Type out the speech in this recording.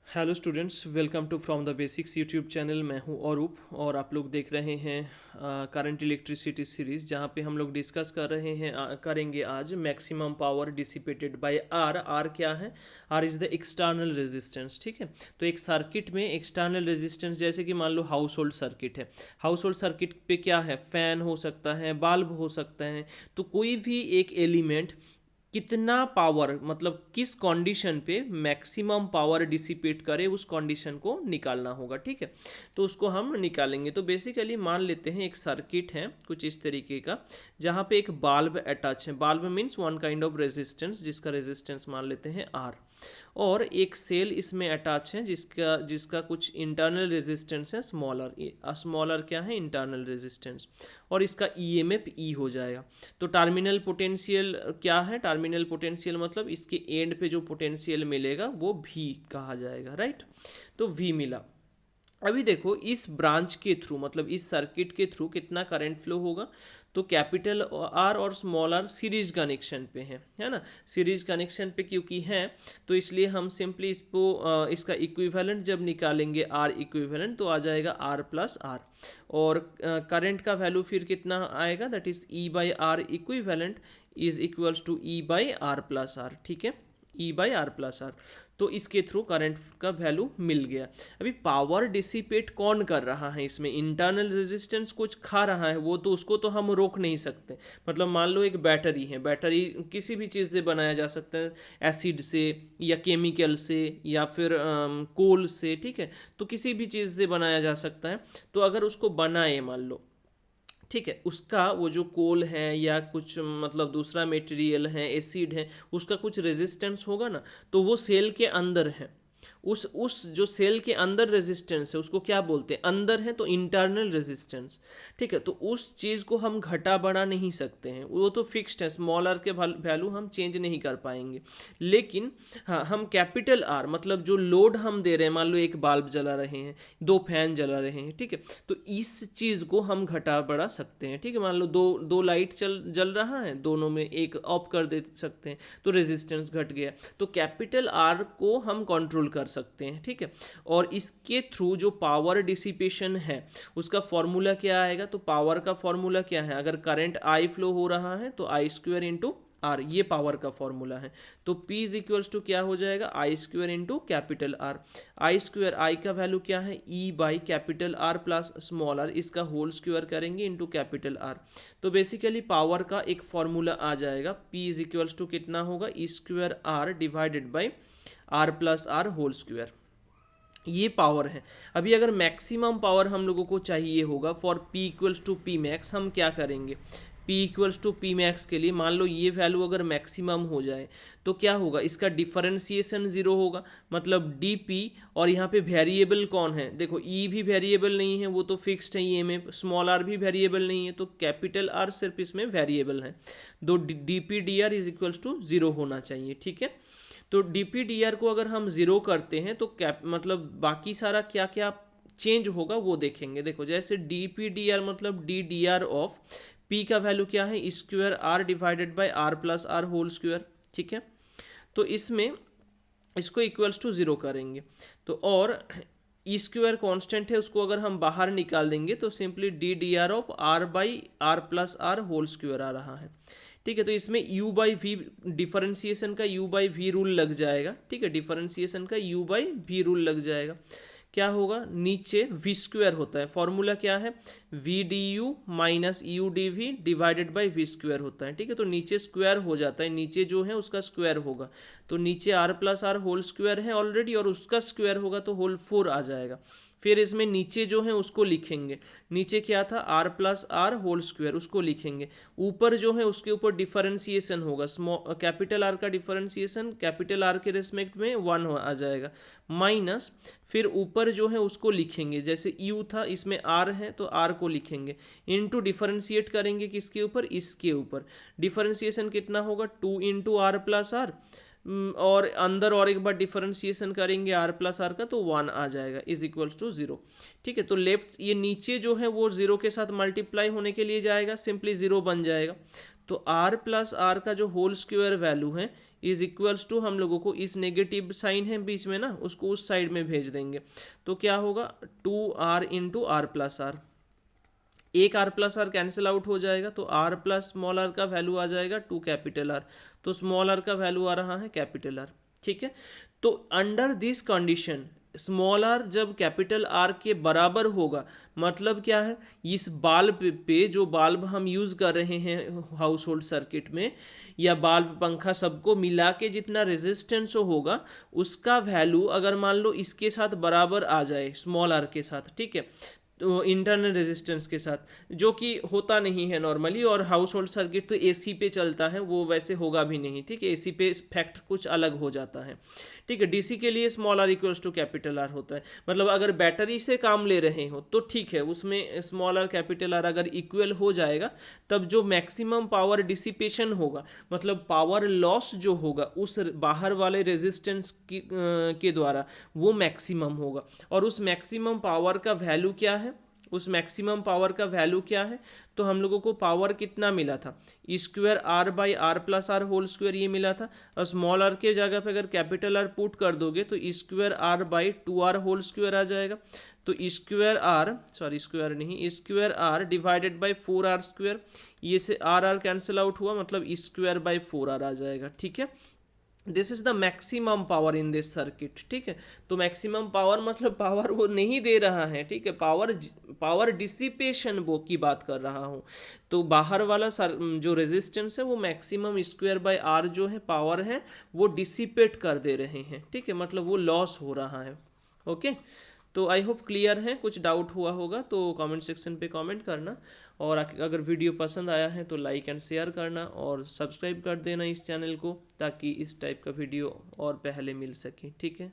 Hello students, welcome to from the basics YouTube channel. मैं हूं औरूप और आप लोग देख रहे हैं करंट इलेक्ट्रिसिटी सीरीज़, जहां पे हम लोग डिस्कस कर रहे हैं करेंगे आज maximum power dissipated by R. R क्या है? R is the external resistance. ठीक है, तो एक सर्किट में एक्सटर्नल रेजिस्टेंस, जैसे कि मान लो हाउस होल्ड सर्किट है। हाउस होल्ड सर्किट पे क्या है? फैन हो सकता है, बल्ब हो सकता है। तो कोई भी एक एलिमेंट कितना पावर, मतलब किस कंडीशन पे मैक्सिमम पावर डिसिपेट करे, उस कंडीशन को निकालना होगा। ठीक है, तो उसको हम निकालेंगे। तो बेसिकली मान लेते हैं एक सर्किट है कुछ इस तरीके का, जहाँ पे एक बल्ब अटैच है। Bulb means one kind of resistance, जिसका रेजिस्टेंस मान लेते हैं आर। और एक सेल इसमें अटैच है जिसका जिसका कुछ इंटरनल रेजिस्टेंस है स्मॉलर। स्मॉलर क्या है? Internal resistance. और इसका ईएमएफ ई हो जाएगा। तो टर्मिनल पोटेंशियल क्या है? टर्मिनल पोटेंशियल मतलब इसके एंड पे जो पोटेंशियल मिलेगा वो भी कहा जाएगा, राइट। तो वी मिला। अभी देखो इस ब्रांच के थ्रू, मतलब इस सर्किट के थ्रू कितना करंट फ्लो होगा। तो कैपिटल आर और स्मॉल आर सीरीज कनेक्शन पे है ना। सीरीज कनेक्शन पे क्योंकि है, तो इसलिए हम सिंपली इसको इसका इक्विवेलेंट जब निकालेंगे, आर इक्विवेलेंट, तो आ जाएगा आर प्लस आर। और करंट का वैल्यू फिर कितना आएगा? That is E by R equivalent is equals to E by are plus R. ठीक है, E by are plus R. तो इसके थ्रू करंट का वैल्यू मिल गया। अभी पावर डिसिपेट कौन कर रहा है इसमें? इंटरनल रेजिस्टेंस कुछ खा रहा है, वो तो उसको तो हम रोक नहीं सकते। मतलब मान लो एक बैटरी है, बैटरी किसी भी चीज़ से बनाया जा सकता है, एसिड से या केमिकल से या फिर कोल से। ठीक है, तो किसी भी चीज़ से बनाया जा सकता है। तो अगर उसको बनाए मान लो, ठीक है, उसका वो जो कोल है या कुछ मतलब दूसरा मटेरियल है, एसिड है, उसका कुछ रेजिस्टेंस होगा ना। तो वो सेल के अंदर है। उस जो सेल के अंदर रेजिस्टेंस है उसको क्या बोलते हैं? अंदर है तो इंटरनल रेजिस्टेंस। ठीक है, तो उस चीज़ को हम घटा बढ़ा नहीं सकते हैं, वो तो फिक्स्ड है। स्मॉल आर के वैल्यू हम चेंज नहीं कर पाएंगे। लेकिन हाँ, हम कैपिटल आर मतलब जो लोड हम दे रहे हैं, मान लो एक बल्ब जला रहे हैं, दो फैन जला रहे हैं, ठीक है, तो इस चीज़ को हम घटा बढ़ा सकते हैं। ठीक है, मान लो दो दो लाइट जल रहा है, दोनों में एक ऑफ कर दे सकते हैं, तो रेजिस्टेंस घट गया। तो कैपिटल आर को हम कंट्रोल कर सकते हैं। ठीक है, और इसके थ्रू जो पावर डिसिपेशन है उसका फॉर्मूला क्या आएगा? तो पावर का फॉर्मूला क्या है? अगर करंट आई फ्लो हो रहा है तो आई स्क्वायर इंटू आर, ये पावर का फॉर्मूला है। तो P इज इक्वल्स टू क्या हो जाएगा? I square into capital r. I square, I का वैल्यू क्या है? E by capital r plus small r, इसका होल स्क्वायर करेंगे इंटू कैपिटल आर। तो बेसिकली पावर का एक फॉर्मूला आ जाएगा, P इज इक्वल्स टू कितना होगा? E square are divided by are plus are whole square. ये पावर है। अभी अगर मैक्सिमम पावर हम लोगों को चाहिए होगा for P equals to P max, हम क्या करेंगे? P equals to P max के लिए मान लो ये वैल्यू अगर मैक्सिमम हो जाए तो क्या होगा? इसका डिफरेंशिएशन जीरो होगा, मतलब dp। और यहाँ पे वेरिएबल कौन है? देखो E भी वेरिएबल नहीं है, वो तो फिक्स्ड है ई में। स्मॉल आर भी वेरिएबल नहीं है, तो कैपिटल आर सिर्फ इसमें वेरिएबल है। दो dp dr is equals to zero होना चाहिए। ठीक है, तो DPDR को अगर हम ज़ीरो करते हैं तो कैप मतलब बाकी सारा क्या क्या चेंज होगा वो देखेंगे। देखो जैसे DPDR मतलब DDR ऑफ P का वैल्यू क्या है? Square are divided by R plus are whole square. ठीक है, तो इसमें इसको इक्वल्स टू ज़ीरो करेंगे तो, और ई स्क्वायर कॉन्स्टेंट है, उसको अगर हम बाहर निकाल देंगे तो simply DDR of r by are plus are whole square आ रहा है। ठीक है, तो इसमें u बाई वी, डिफरेंशिएशन का u बाई वी रूल लग जाएगा। ठीक है, डिफरेंशिएशन का u बाई वी रूल लग जाएगा। क्या होगा? नीचे वी स्क्वायर होता है, फॉर्मूला क्या है? V D U minus U D V divided by V square होता है। ठीक है, तो नीचे स्क्वायर हो जाता है, नीचे जो है उसका स्क्वायर होगा। तो नीचे R plus are whole square है ऑलरेडी, और उसका स्क्वायर होगा तो होल 4 आ जाएगा। फिर इसमें नीचे जो है उसको लिखेंगे, नीचे क्या था? R plus are whole square, उसको लिखेंगे। ऊपर जो है उसके ऊपर डिफरेंशिएशन होगा, कैपिटल आर का डिफरेंशिएशन कैपिटल आर के रेस्पेक्ट में 1 आ जाएगा, माइनस फिर ऊपर जो है उसको लिखेंगे, जैसे यू था इसमें आर है तो आर को लिखेंगे, इनटू डिफरेंशिएट करेंगे किसके ऊपर? इसके ऊपर। डिफरेंशिएशन कितना होगा? 2 इंटू आर प्लस आर, और अंदर और एक बार डिफरेंशिएशन करेंगे आर प्लस आर का तो 1 आ जाएगा, इज इक्वल्स टू 0। ठीक है, तो लेफ्ट ये नीचे जो है वो 0 के साथ मल्टीप्लाई होने के लिए जाएगा, सिंपली 0 बन जाएगा। तो आर प्लस आर का जो होल स्क्वायर वैल्यू है इज इक्वल्स टू, हम लोगों को इस नेगेटिव साइन है बीच में ना, उसको उस साइड में भेज देंगे। तो क्या होगा, 2r into r plus r, एक r plus r cancel out हो जाएगा, तो आर प्लस स्मॉल आर का वैल्यू आ जाएगा 2 कैपिटल आर, तो स्मॉल आर का वैल्यू आ रहा है कैपिटल आर। ठीक है, तो under this condition small r जब कैपिटल आर के बराबर होगा, मतलब क्या है, इस बाल्ब पे जो बाल्ब हम यूज़ कर रहे हैं हाउस होल्ड सर्किट में, या बाल्ब पंखा सबको मिला के जितना रेजिस्टेंस होगा उसका वैल्यू अगर मान लो इसके साथ बराबर आ जाए, स्मॉल आर के साथ, ठीक है, तो इंटरनल रेजिस्टेंस के साथ, जो कि होता नहीं है नॉर्मली, और हाउस होल्ड सर्किट तो एसी पे चलता है, वो वैसे होगा भी नहीं। ठीक है, एसी पे फैक्ट कुछ अलग हो जाता है। ठीक है, डीसी के लिए small R equals to capital R होता है, मतलब अगर बैटरी से काम ले रहे हो तो ठीक है, उसमें स्मॉल आर कैपिटल आर अगर इक्वल हो जाएगा तब जो मैक्सिमम पावर डिसिपेशन होगा, मतलब पावर लॉस जो होगा उस बाहर वाले रेजिस्टेंस के द्वारा, वो मैक्सिमम होगा। और उस मैक्सिमम पावर का वैल्यू क्या है, उस मैक्सिमम पावर का वैल्यू क्या है, तो हम लोगों को पावर कितना मिला था, square are by are plus are whole square ये मिला था, और स्मॉल आर के जगह पे अगर कैपिटल आर पुट कर दोगे तो square are by 2r whole square आ जाएगा। तो स्क्वायर आर, सॉरी स्क्वायर नहीं, square are divided by 4r square, ये से आर आर कैंसिल आउट हुआ, मतलब स्क्वायर बाई 4r आ जाएगा। ठीक है, this is the maximum power in this circuit. ठीक है, तो मैक्सिमम पावर मतलब पावर वो नहीं दे रहा है, ठीक है, पावर डिसिपेशन वो की बात कर रहा हूँ। तो बाहर वाला जो रेजिस्टेंस है वो मैक्सिमम स्क्वायर बाय आर जो है पावर है वो डिसिपेट कर दे रहे हैं। ठीक है, मतलब वो लॉस हो रहा है। ओके, तो आई होप क्लियर है, कुछ डाउट हुआ होगा तो कमेंट सेक्शन पे कमेंट करना, और अगर वीडियो पसंद आया है तो लाइक एंड शेयर करना और सब्सक्राइब कर देना इस चैनल को, ताकि इस टाइप का वीडियो और पहले मिल सके। ठीक है।